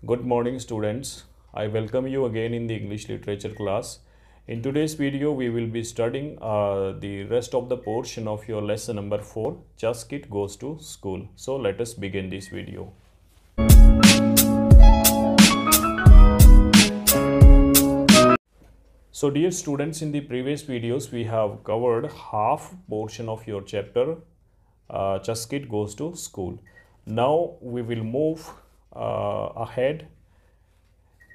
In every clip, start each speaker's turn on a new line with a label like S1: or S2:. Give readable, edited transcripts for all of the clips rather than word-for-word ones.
S1: Good morning, students. I welcome you again in the English literature class. In today's video, we will be studying the rest of the portion of your lesson number 4, Just Kid Goes to School. So let us begin this video. So dear students, in the previous videos, we have covered half portion of your chapter, Just Kid Goes to School. Now we will move ahead.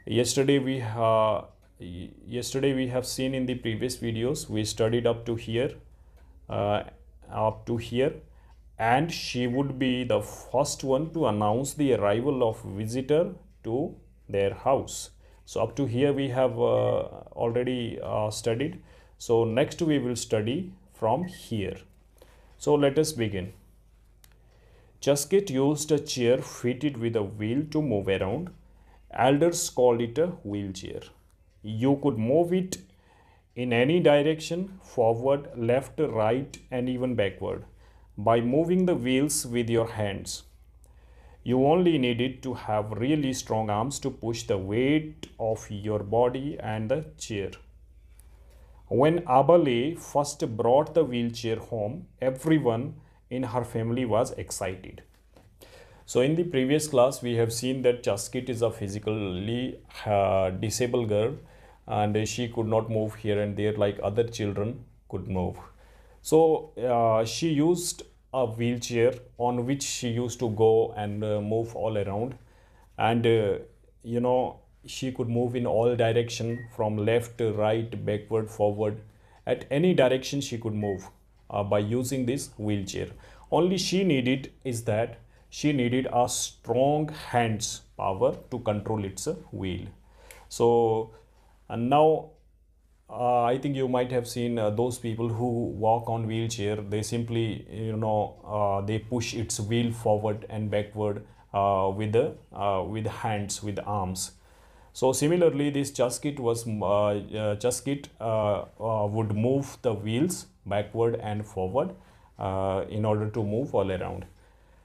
S1: Yesterday we have seen in the previous videos, we studied uh, up to here, and she would be the first one to announce the arrival of visitor to their house. So up to here we have already studied. So next we will study from here. So let us begin. Chaskit used a chair fitted with a wheel to move around. Elders called it a wheelchair. You could move it in any direction, forward, left, right, and even backward, by moving the wheels with your hands. You only needed to have really strong arms to push the weight of your body and the chair. When Abale first brought the wheelchair home, everyone in her family was excited. So in the previous class, we have seen that Chaskit is a physically disabled girl, and she could not move here and there like other children could move. So she used a wheelchair on which she used to go and move all around, and she could move in all direction, from left, right, backward, forward. At any direction she could move by using this wheelchair. Only she needed is that she needed a strong hands power to control its wheel. So and now I think you might have seen those people who walk on wheelchair. They simply they push its wheel forward and backward with hands, with arms. So similarly, this Chaskit would move the wheels backward and forward in order to move all around.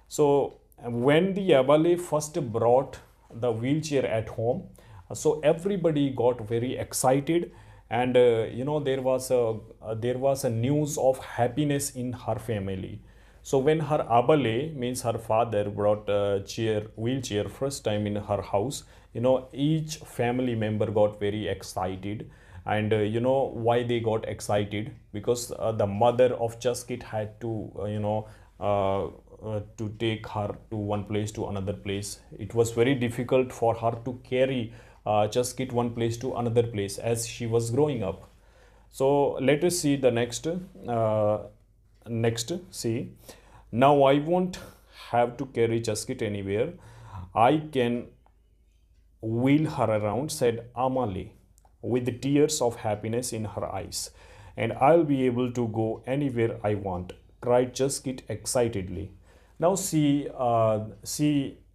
S1: So when the Abale first brought the wheelchair at home, so everybody got very excited, and there was a news of happiness in her family. So when her Abale, means her father, brought a wheelchair first time in her house, each family member got very excited. And why they got excited? Because the mother of Chaskit had to to take her to one place to another place. It was very difficult for her to carry Chaskit one place to another place as she was growing up. So let us see the next. See, now I won't have to carry Chaskit anywhere. I can wheel her around, said Amale, with tears of happiness in her eyes. And I'll be able to go anywhere I want, cried Chaskit excitedly. Now see,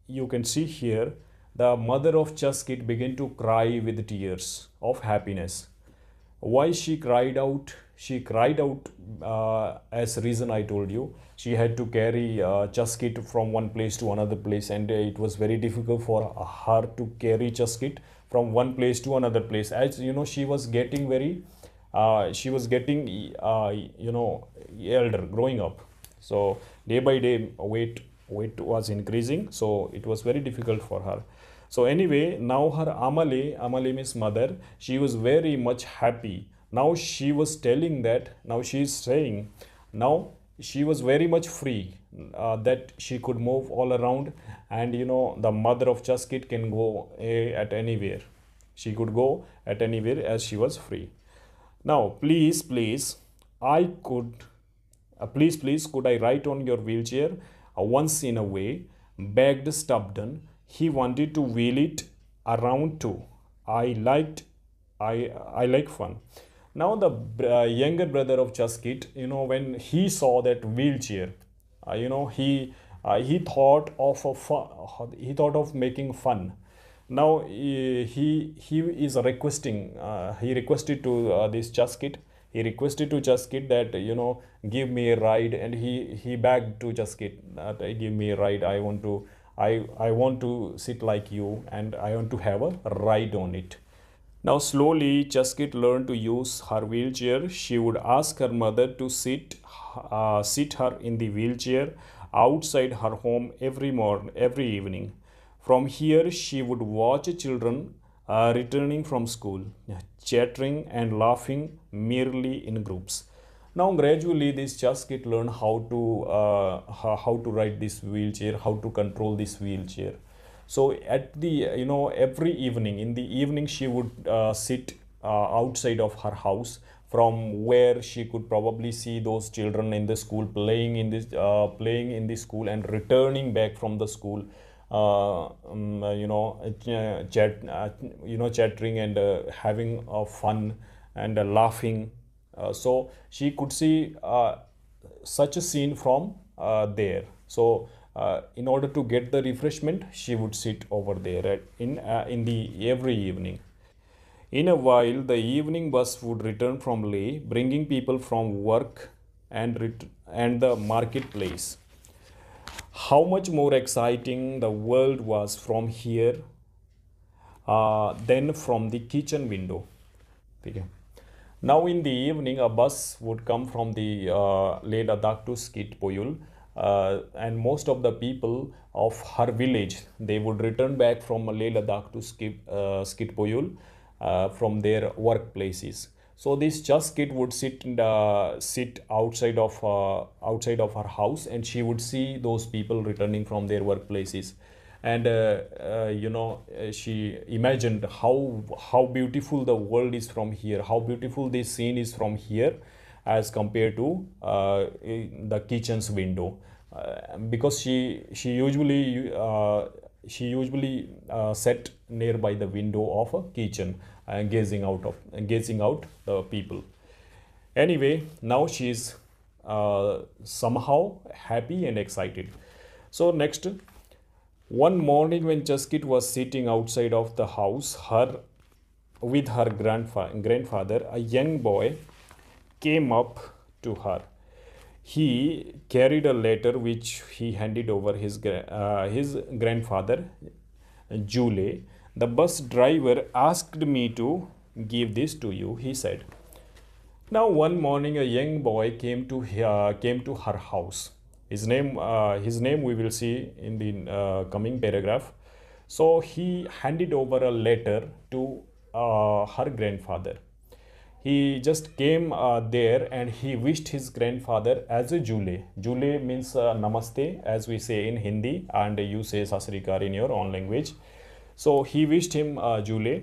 S1: you can see here, the mother of Chaskit began to cry with tears of happiness. Why she cried out? She cried out as reason I told you. She had to carry Chaskit from one place to another place, and it was very difficult for her to carry Chaskit from one place to another place. As she was getting elder, growing up. So day by day weight was increasing, so it was very difficult for her. So anyway, now her Amale means mother, she was very much happy. Now she was telling that, now she is saying, now she was very much free, that she could move all around, and the mother of Chaskit can go at anywhere. She could go at anywhere as she was free. Now please, could I ride on your wheelchair once in a way? Begged Stubden. He wanted to wheel it around too. I like fun. Now the younger brother of Chaskit, when he saw that wheelchair, he thought of making fun. Now he is requesting. He requested to this Chaskit. He requested to Chaskit that give me a ride, and he begged to Chaskit that give me a ride. I I want to sit like you and I want to have a ride on it. Now slowly Chaskit learned to use her wheelchair. She would ask her mother to sit her in the wheelchair outside her home every evening. From here she would watch children returning from school, chattering and laughing merely in groups. Now gradually this Chaskit learned how to ride this wheelchair, how to control this wheelchair. So at the every evening, in the evening she would sit outside of her house, from where she could probably see those children in the school playing in the school and returning back from the school, chattering and having fun and laughing. So she could see such a scene from there. So in order to get the refreshment, she would sit over there in the every evening. In a while, the evening bus would return from Leh, bringing people from work and the marketplace. How much more exciting the world was from here than from the kitchen window. Okay. Now in the evening, a bus would come from the Leh Ladakh to Skit Poyul, and most of the people of her village, they would return back from Leh Ladakh to Skit Poyul from their workplaces. So this Chaskit would sit outside of her house, and she would see those people returning from their workplaces, and she imagined how beautiful the world is from here, how beautiful this scene is from here as compared to the kitchen's window, because she usually sat nearby the window of a kitchen and gazing out the people. Anyway, now she is somehow happy and excited. So next, one morning when Chaskit was sitting outside of the house, with her grandfather, a young boy came up to her. He carried a letter which he handed over his grandfather, Jule. The bus driver asked me to give this to you, he said. Now one morning a young boy came to her house. His name we will see in the coming paragraph. So he handed over a letter to her grandfather. He just came there and he wished his grandfather as a Jule. Jule means namaste, as we say in Hindi, and you say sasrikar in your own language. So he wished him Jule,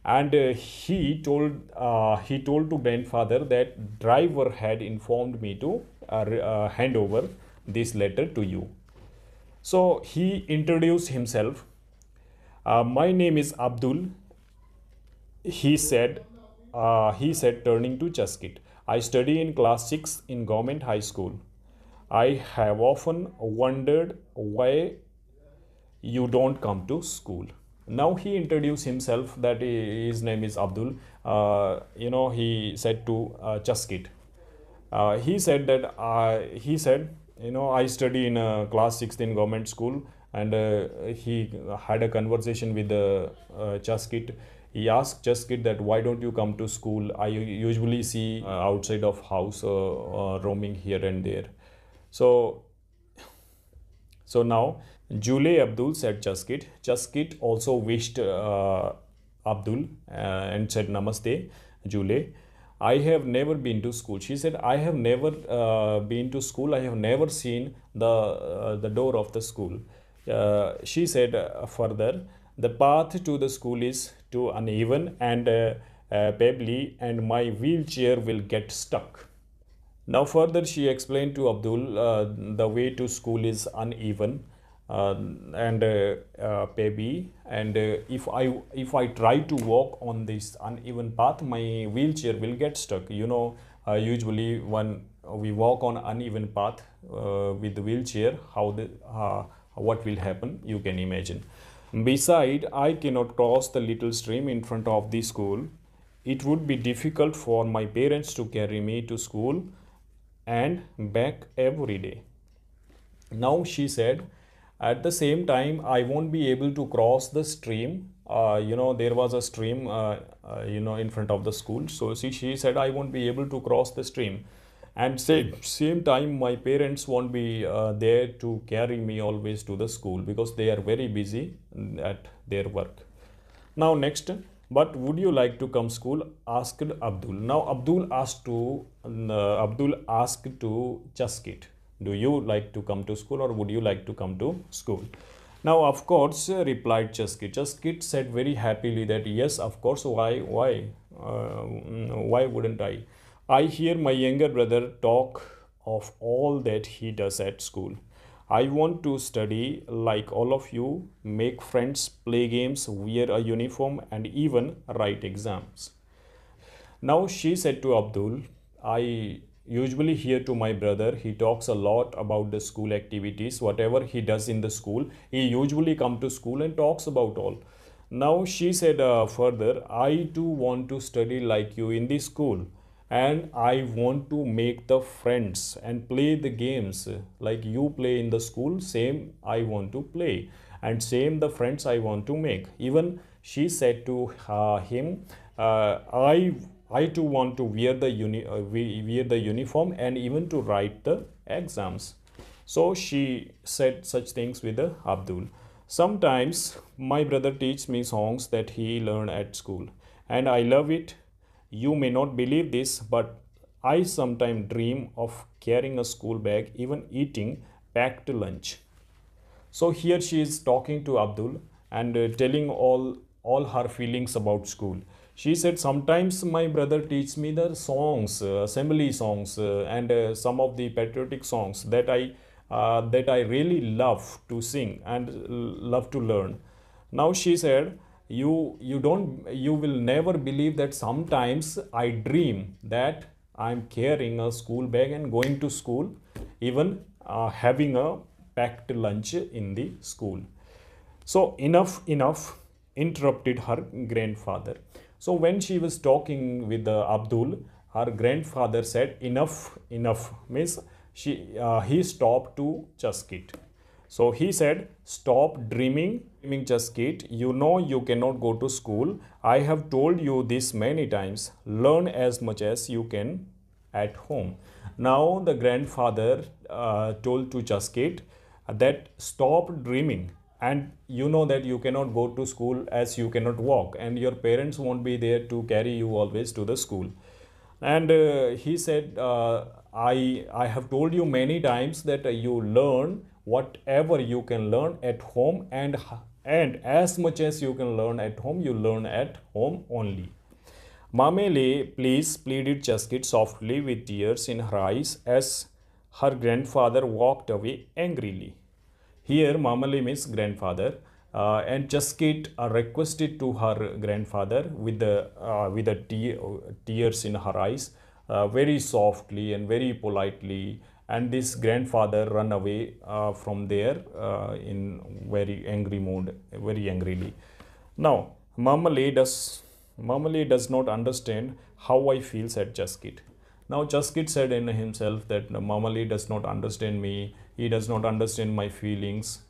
S1: and he told to grandfather that driver had informed me to hand over this letter to you. So he introduced himself. My name is Abdul, he said, turning to Chaskit. I study in class 6 in government high school. I have often wondered why you don't come to school. Now he introduced himself that his name is Abdul. He said to Chaskit. He said, I study in class 6th in government school, and he had a conversation with Chaskit. He asked Chaskit that why don't you come to school? I usually see outside of house roaming here and there. So now Jule Abdul said Chaskit. Chaskit also wished Abdul and said Namaste Jule. I have never been to school. She said, I have never been to school. I have never seen the door of the school. She said further, the path to the school is too uneven and pebbly, and my wheelchair will get stuck. Now further she explained to Abdul the way to school is uneven and pebbly, and if I try to walk on this uneven path, my wheelchair will get stuck. Usually when we walk on uneven path with the wheelchair, what will happen, you can imagine. Beside, I cannot cross the little stream in front of the school. It would be difficult for my parents to carry me to school and back every day. Now she said, At the same time, I won't be able to cross the stream. There was a stream in front of the school. So she said I won't be able to cross the stream, and same time my parents won't be there to carry me always to the school because they are very busy at their work. Now next, but would you like to come school? Asked Abdul. Now Abdul asked to Chaskit, do you like to come to school or would you like to come to school? Now of course replied Chaskit. Chaskit said very happily that yes, of course. Why wouldn't I hear my younger brother talk of all that he does at school. I want to study like all of you, make friends, play games, wear a uniform, and even write exams. Now she said to Abdul, I usually hear to my brother, he talks a lot about the school activities, whatever he does in the school. He usually come to school and talks about all. Now she said further, I too want to study like you in the school, and I want to make the friends and play the games like you play in the school. Same I want to play, and same the friends I want to make. Even she said to him, I too want to wear the wear the uniform and even to write the exams. So she said such things with Abdul. Sometimes my brother teaches me songs that he learned at school, and I love it. You may not believe this, but I sometimes dream of carrying a school bag, even eating packed lunch. So here she is talking to Abdul and telling all her feelings about school. She said sometimes my brother teaches me the songs, assembly songs, and some of the patriotic songs that I really love to sing and love to learn. Now she said, you will never believe that sometimes I dream that I'm carrying a school bag and going to school, even having a packed lunch in the school. So enough, interrupted her grandfather. So when she was talking with Abdul, her grandfather said enough means he stopped to Chaskit. So he said, stop dreaming, Chaskit. You know you cannot go to school. I have told you this many times. Learn as much as you can at home. Now the grandfather told to Chaskit that stop dreaming, and you know that you cannot go to school as you cannot walk, and your parents won't be there to carry you always to the school. And he said, I have told you many times that you learn whatever you can learn at home, and as much as you can learn at home, you learn at home only. Mamele, please, pleaded Chaskit softly with tears in her eyes as her grandfather walked away angrily. Here, Mamale means grandfather, and Chaskit requested to her grandfather with the tears in her eyes, very softly and very politely. And this grandfather run away from there in very angry mood, very angrily. Now, Mamale does not understand how I feel, said Chaskit. Now Chaskit said in himself that Mamali does not understand me, he does not understand my feelings.